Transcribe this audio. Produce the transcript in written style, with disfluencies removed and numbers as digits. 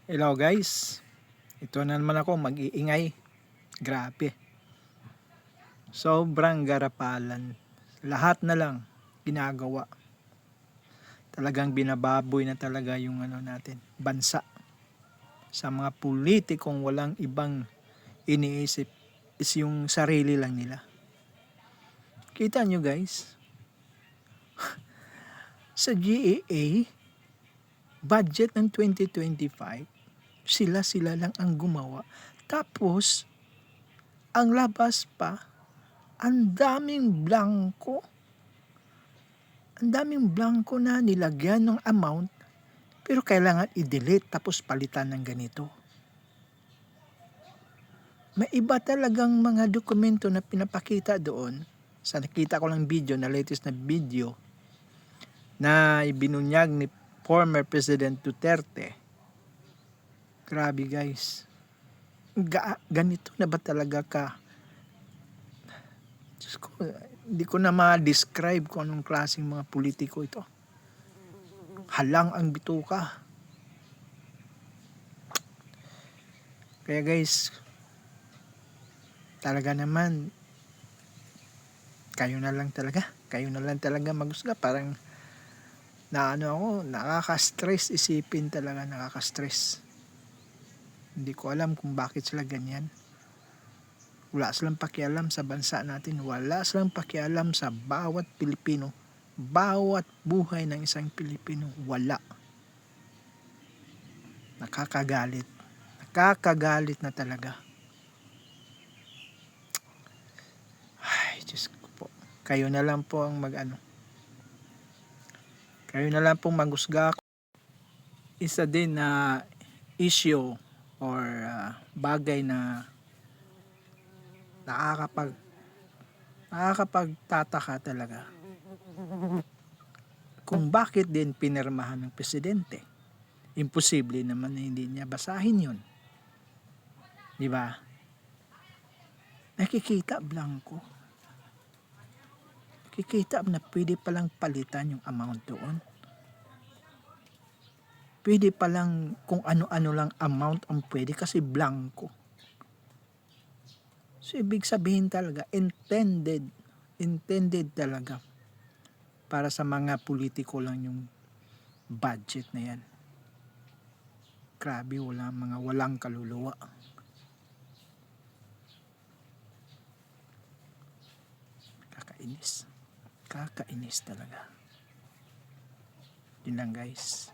Hello guys, ito na naman ako mag-iingay. Grabe, sobrang garapalan. Lahat na lang ginagawa. Talagang binababoy na talaga yung natin, bansa. Sa mga politikong walang ibang iniisip is yung sarili lang nila. Kita nyo guys, sa GAA, budget ng 2025, sila lang ang gumawa. Tapos, ang labas pa, ang daming blanco. Ang daming blanco na nilagyan ng amount, pero kailangan i-delete tapos palitan ng ganito. May iba talagang mga dokumento na pinapakita doon. Sa nakita ko lang video, na latest na video, na ibinunyag ni former President Duterte. Grabe guys. Ganito na ba talaga ka? Diyos ko, hindi ko na ma-describe kung anong klaseng mga politiko ito. Halang ang bituka. Kaya guys, talaga naman, kayo na lang talaga maghusga. Parang ako, nakaka-stress isipin talaga, nakaka-stress. Hindi ko alam kung bakit sila ganyan. Wala silang pakialam sa bansa natin. Wala silang pakialam sa bawat Pilipino. Bawat buhay ng isang Pilipino. Wala. Nakakagalit. Nakakagalit na talaga. Ay, Diyos ko po. Kayo na lang po ang Kayo na lang pong maghusga. Isa din na issue or bagay na nakakapagtataka talaga kung bakit din pinirmahan ng presidente. Imposible naman na hindi niya basahin yun. Di ba? Nakikita blanco. Nakikita na pwede palang palitan yung amount doon. Pwede palang kung ano-ano lang amount ang pwede kasi blanco. So, ibig sabihin talaga, intended talaga para sa mga politiko lang yung budget na yan. Grabe, walang kaluluwa. Kakainis talaga. Yun lang guys.